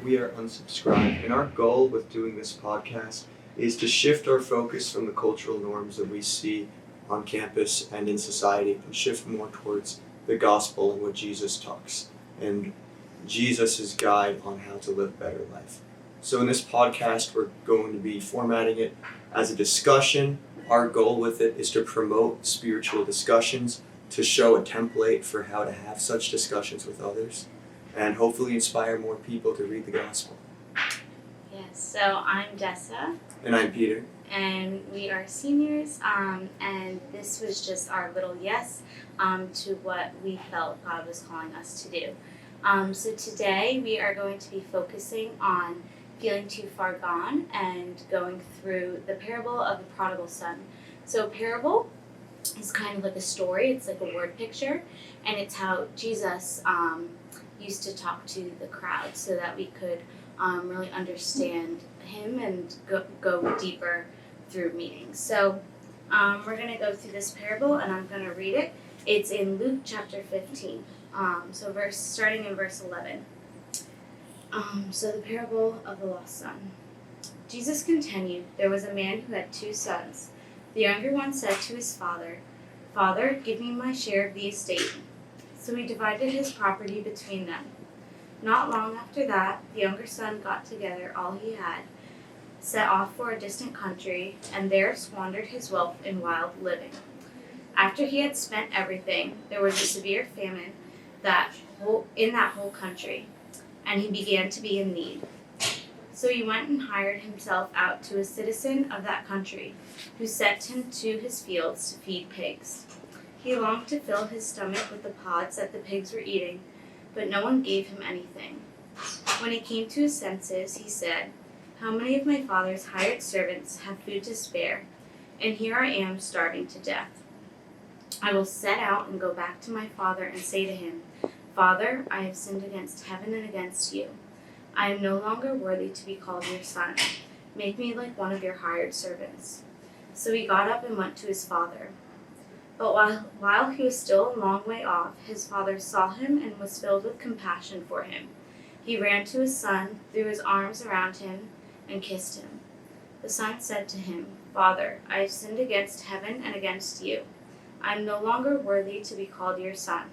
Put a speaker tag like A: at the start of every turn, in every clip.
A: we are unsubscribed, and our goal with doing this podcast is to shift our focus from the cultural norms that we see on campus and in society and shift more towards the gospel and what Jesus talks and Jesus' guide on how to live a better life. So in this podcast, we're going to be formatting it as a discussion. Our goal with it is to promote spiritual discussions, to show a template for how to have such discussions with others, and hopefully inspire more people to read the gospel.
B: Yes, so I'm Dessa.
A: And I'm Peter.
B: And we are seniors, and this was just our little yes to what we felt God was calling us to do. So today we are going to be focusing on feeling too far gone and going through the parable of the prodigal son. So parable is kind of like a story, it's like a word picture, and it's how Jesus used to talk to the crowd so that we could really understand him and go deeper through meanings. So we're going to go through this parable, and I'm going to read it. It's in Luke chapter 15, starting in verse 11. So the parable of the lost son. Jesus continued, "There was a man who had 2 sons. The younger one said to his father, 'Father, give me my share of the estate.' So he divided his property between them. Not long after that, the younger son got together all he had, set off for a distant country, and there squandered his wealth in wild living. After he had spent everything, there was a severe famine in that whole country, and he began to be in need. So he went and hired himself out to a citizen of that country, who sent him to his fields to feed pigs. He longed to fill his stomach with the pods that the pigs were eating, but no one gave him anything. When he came to his senses, he said, 'How many of my father's hired servants have food to spare, and here I am starving to death? I will set out and go back to my father and say to him, Father, I have sinned against heaven and against you. I am no longer worthy to be called your son. Make me like one of your hired servants.' So he got up and went to his father. But while he was still a long way off, his father saw him and was filled with compassion for him. He ran to his son, threw his arms around him, and kissed him. The son said to him, 'Father, I have sinned against heaven and against you. I am no longer worthy to be called your son.'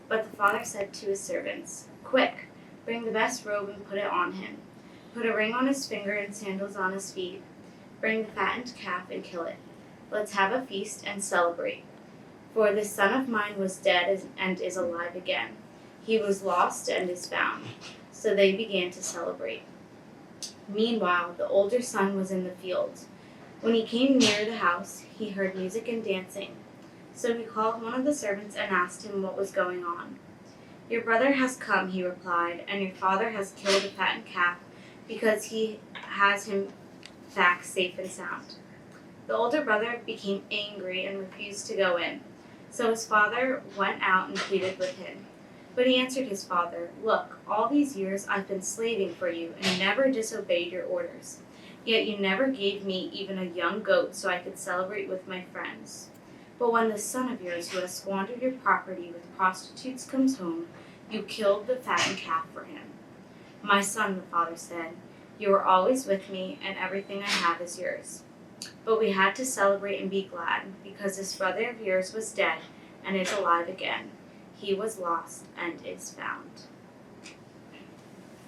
B: But the father said to his servants, 'Quick, bring the best robe and put it on him. Put a ring on his finger and sandals on his feet. Bring the fattened calf and kill it. Let's have a feast and celebrate. For this son of mine was dead and is alive again. He was lost and is found.' So they began to celebrate. Meanwhile, the older son was in the field. When he came near the house, he heard music and dancing. So he called one of the servants and asked him what was going on. 'Your brother has come,' he replied, 'and your father has killed the fattened calf because he has him back safe and sound.' The older brother became angry and refused to go in. So his father went out and pleaded with him. But he answered his father, 'Look, all these years I've been slaving for you and never disobeyed your orders. Yet you never gave me even a young goat so I could celebrate with my friends. But when this son of yours who has squandered your property with prostitutes comes home, you killed the fattened calf for him.' 'My son,' the father said, 'you are always with me and everything I have is yours. But we had to celebrate and be glad because this brother of yours was dead and is alive again. He was lost and is found.'"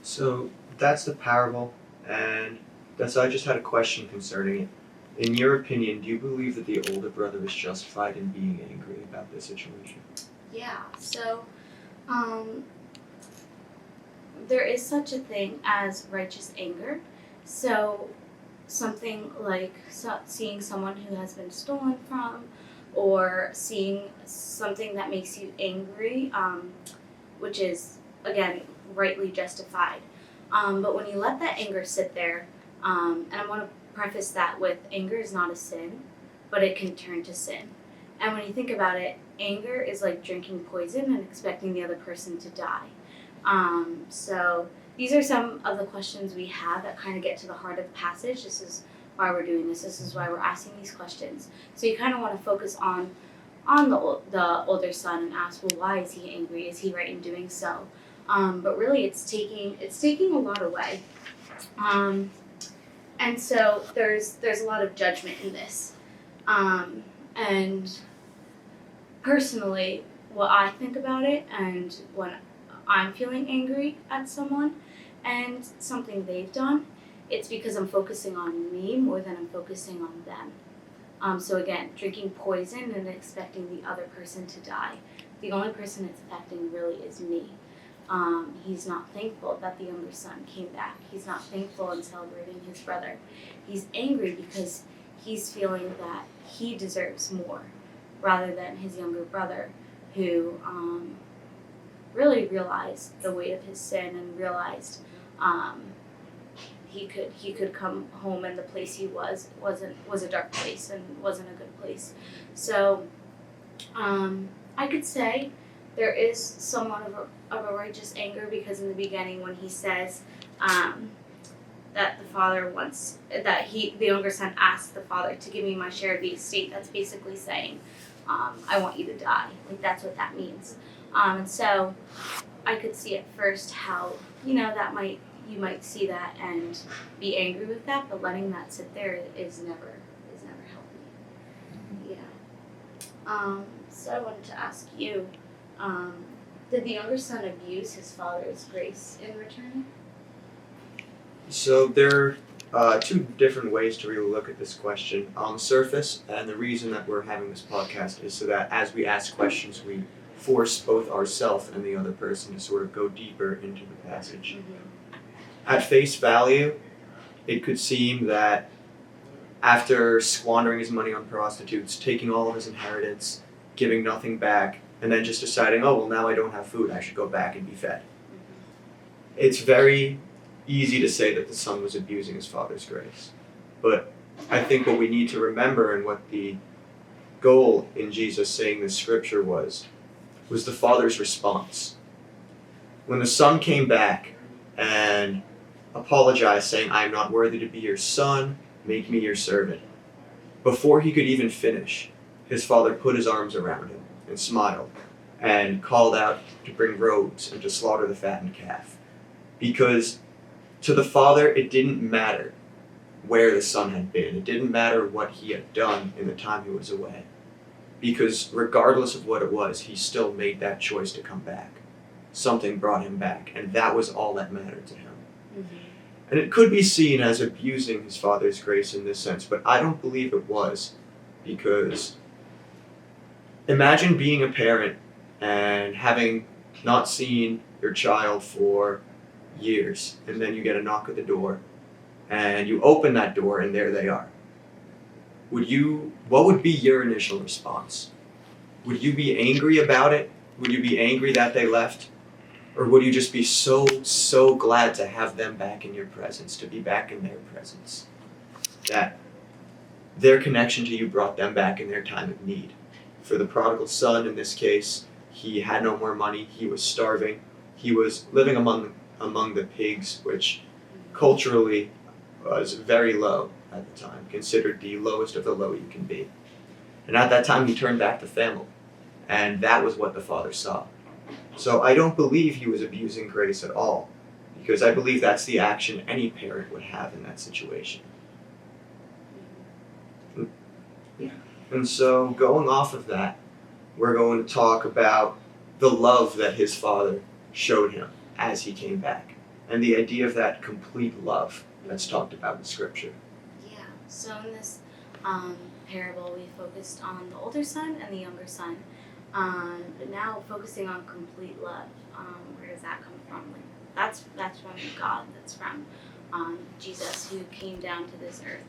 A: So that's the parable, and I just had a question concerning it. In your opinion, do you believe that the older brother was justified in being angry about this situation?
B: Yeah, so there is such a thing as righteous anger. So something like seeing someone who has been stolen from, or seeing something that makes you angry, which is, again, rightly justified. But when you let that anger sit there, and I want to preface that with anger is not a sin, but it can turn to sin. And when you think about it, anger is like drinking poison and expecting the other person to die. So these are some of the questions we have that kind of get to the heart of the passage. This is why we're doing this. This is why we're asking these questions. So you kind of want to focus on the older son and ask, well, why is he angry? Is he right in doing so? but really it's taking a lot away. And so there's a lot of judgment in this. And personally, what I think about it, and when I'm feeling angry at someone and something they've done, it's because I'm focusing on me more than I'm focusing on them. So again, drinking poison and expecting the other person to die. The only person it's affecting really is me. He's not thankful that the younger son came back. He's not thankful and celebrating his brother. He's angry because he's feeling that he deserves more rather than his younger brother, who really realized the weight of his sin and realized he could come home, and the place he was a dark place and wasn't a good place. So I could say there is somewhat of a righteous anger, because in the beginning when he says that the father wants that the younger son asked the father to give me my share of the estate, that's basically saying I want you to die. Like, that's what that means. And so I could see at first how you might see that and be angry with that, but letting that sit there is never healthy. Yeah. So I wanted to ask you, did the younger son abuse his father's grace in return?
A: So there are two different ways to really look at this question. On the surface, and the reason that we're having this podcast is so that as we ask questions, we force both ourselves and the other person to sort of go deeper into the passage. At face value, it could seem that after squandering his money on prostitutes, taking all of his inheritance, giving nothing back, and then just deciding, oh, well, now I don't have food, I should go back and be fed. It's very easy to say that the son was abusing his father's grace. But I think what we need to remember, and what the goal in Jesus saying this scripture was the father's response. When the son came back and apologized, saying, I am not worthy to be your son, make me your servant. Before he could even finish, his father put his arms around him and smiled and called out to bring robes and to slaughter the fattened calf. Because to the father, it didn't matter where the son had been. It didn't matter what he had done in the time he was away. Because regardless of what it was, he still made that choice to come back. Something brought him back, and that was all that mattered to him. Mm-hmm. And it could be seen as abusing his father's grace in this sense, but I don't believe it was. Because imagine being a parent and having not seen your child for years, and then you get a knock at the door, and you open that door, and there they are. What would be your initial response? Would you be angry about it? Would you be angry that they left? Or would you just be so glad to have them back in your presence, to be back in their presence? That their connection to you brought them back in their time of need. For the prodigal son, in this case, he had no more money, he was starving, he was living among the pigs, which culturally was very low at the time, considered the lowest of the low you can be. And at that time, he turned back to family, and that was what the father saw. So I don't believe he was abusing grace at all, because I believe that's the action any parent would have in that situation. Yeah. And so going off of that, we're going to talk about the love that his father showed him as he came back, and the idea of that complete love that's talked about in Scripture.
B: Yeah, so in this parable, we focused on the older son and the younger son, but now focusing on complete love. Where does that come from? Like, that's from God. That's from Jesus, who came down to this earth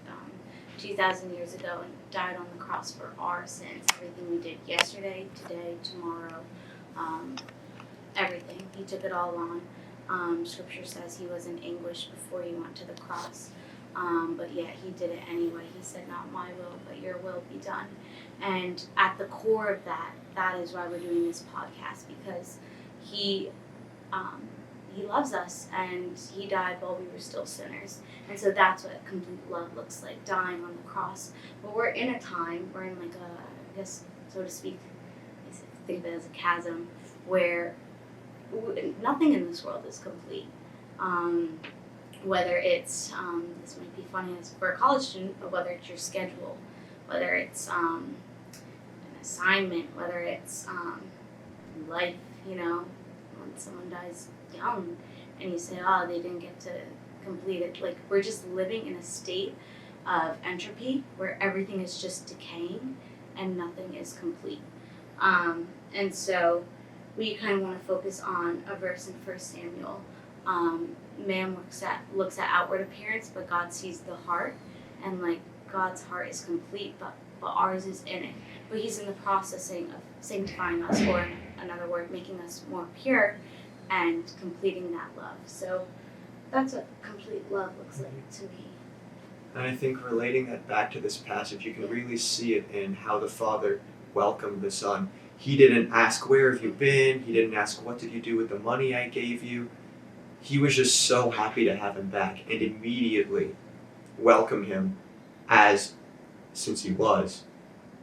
B: 2,000 years ago and died on the cross for our sins. Everything we did yesterday, today, tomorrow, everything. He took it all on. Scripture says he was in anguish before he went to the cross. But yet he did it anyway. He said, not my will, but your will be done. And at the core of that is why we're doing this podcast, because he loves us, and he died while we were still sinners. And so that's what complete love looks like, dying on the cross. But we're in like I guess, so to speak, I think of it as a chasm, where nothing in this world is complete. Whether it's this might be funny as for a college student, but whether it's your schedule, whether it's an assignment, whether it's life, when someone dies young and you say, oh, they didn't get to complete it. Like, we're just living in a state of entropy where everything is just decaying and nothing is complete. And so we kind of want to focus on a verse in 1 Samuel. Man looks at outward appearance, but God sees the heart, and like God's heart is complete, but ours is in it. But He's in the processing of sanctifying us, or in another word, making us more pure and completing that love. So that's what complete love looks like to me.
A: And I think relating that back to this passage, you can really see it in how the Father welcomed the Son. He didn't ask, where have you been? He didn't ask, what did you do with the money I gave you? He was just so happy to have him back and immediately welcome him as, since he was,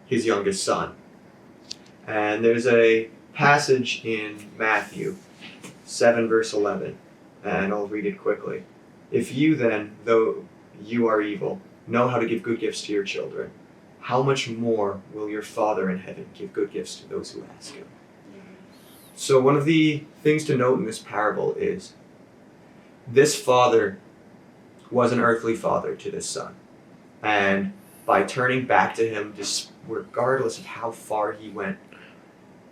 A: his youngest son. And there's a passage in Matthew 7 verse 11, and I'll read it quickly. If you then, though you are evil, know how to give good gifts to your children, how much more will your Father in heaven give good gifts to those who ask him? So one of the things to note in this parable is this father was an earthly father to this son. And by turning back to him, regardless of how far he went,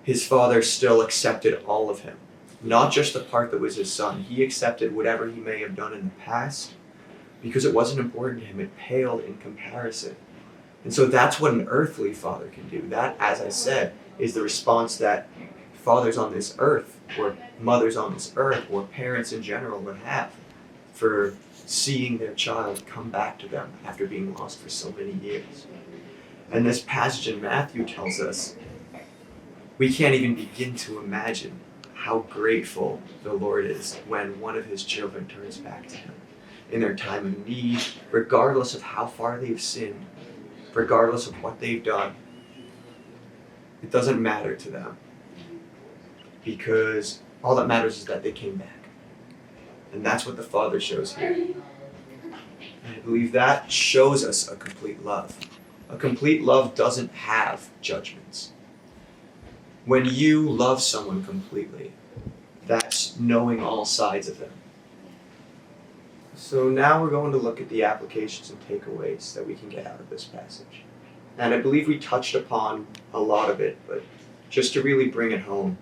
A: his father still accepted all of him. Not just the part that was his son. He accepted whatever he may have done in the past because it wasn't important to him. It paled in comparison. And so that's what an earthly father can do. That, as I said, is the response that fathers on this earth, or mothers on this earth, or parents in general would have for seeing their child come back to them after being lost for so many years. And this passage in Matthew tells us we can't even begin to imagine how grateful the Lord is when one of his children turns back to him in their time of need, regardless of how far they've sinned, regardless of what they've done. It doesn't matter to them, because all that matters is that they came back. And that's what the Father shows here. And I believe that shows us a complete love. A complete love doesn't have judgments. When you love someone completely, that's knowing all sides of them. So now we're going to look at the applications and takeaways that we can get out of this passage. And I believe we touched upon a lot of it, but just to really bring it home,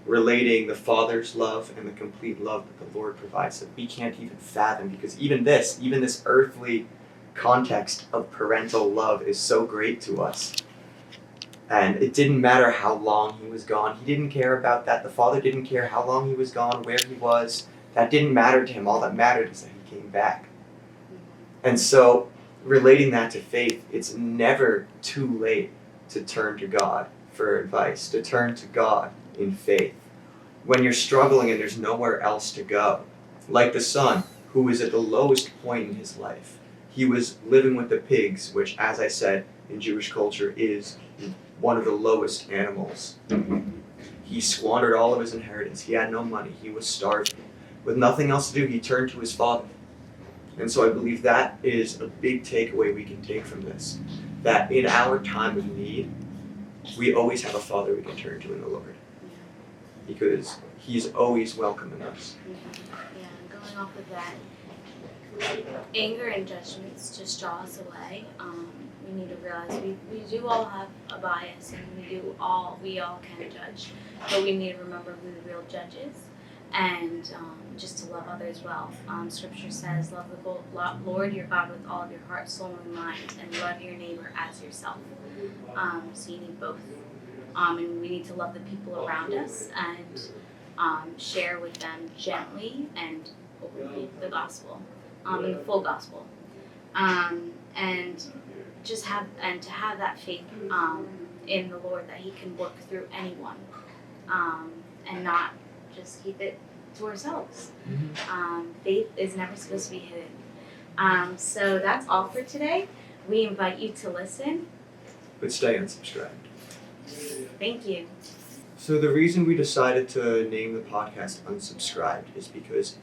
A: relating the Father's love and the complete love that the Lord provides that we can't even fathom, because even this earthly context of parental love is so great to us. And it didn't matter how long he was gone. He didn't care about that. The Father didn't care how long he was gone, where he was. That didn't matter to him. All that mattered is that he came back. And so, relating that to faith, it's never too late to turn to God for advice, to turn to God in faith. When you're struggling and there's nowhere else to go, like the son who was at the lowest point in his life. He was living with the pigs, which, as I said, in Jewish culture is one of the lowest animals. He squandered all of his inheritance. He had no money. He was starving. With nothing else to do, he turned to his Father. And so I believe that is a big takeaway we can take from this, that in our time of need, we always have a Father we can turn to in the Lord, because he's always welcoming us.
B: Yeah, and going off of that, anger and judgments just draw us away. We need to realize we do all have a bias, and we all can judge, but we need to remember who the real judge is, and just to love others well. Scripture says, love the Lord your God with all of your heart, soul, and mind, and love your neighbor as yourself. So you need both. And we need to love the people around us and share with them gently and openly the gospel, and the full gospel. And just have that faith in the Lord that he can work through anyone, and not just keep it to ourselves. Faith is never supposed to be hidden. So that's all for today. We invite you to listen.
A: But stay unsubscribed.
B: Thank you.
A: So the reason we decided to name the podcast Unsubscribed is because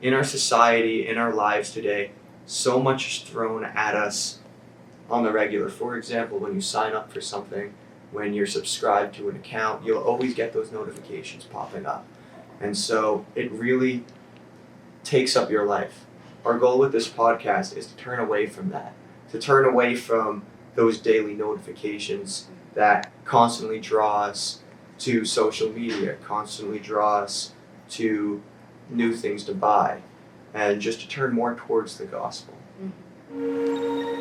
A: in our society, in our lives today, so much is thrown at us on the regular. For example, when you sign up for something, when you're subscribed to an account, you'll always get those notifications popping up. And so it really takes up your life. Our goal with this podcast is to turn away from that, to turn away from those daily notifications that constantly draw us to social media, constantly draw us to new things to buy, and just to turn more towards the gospel.
B: Mhm.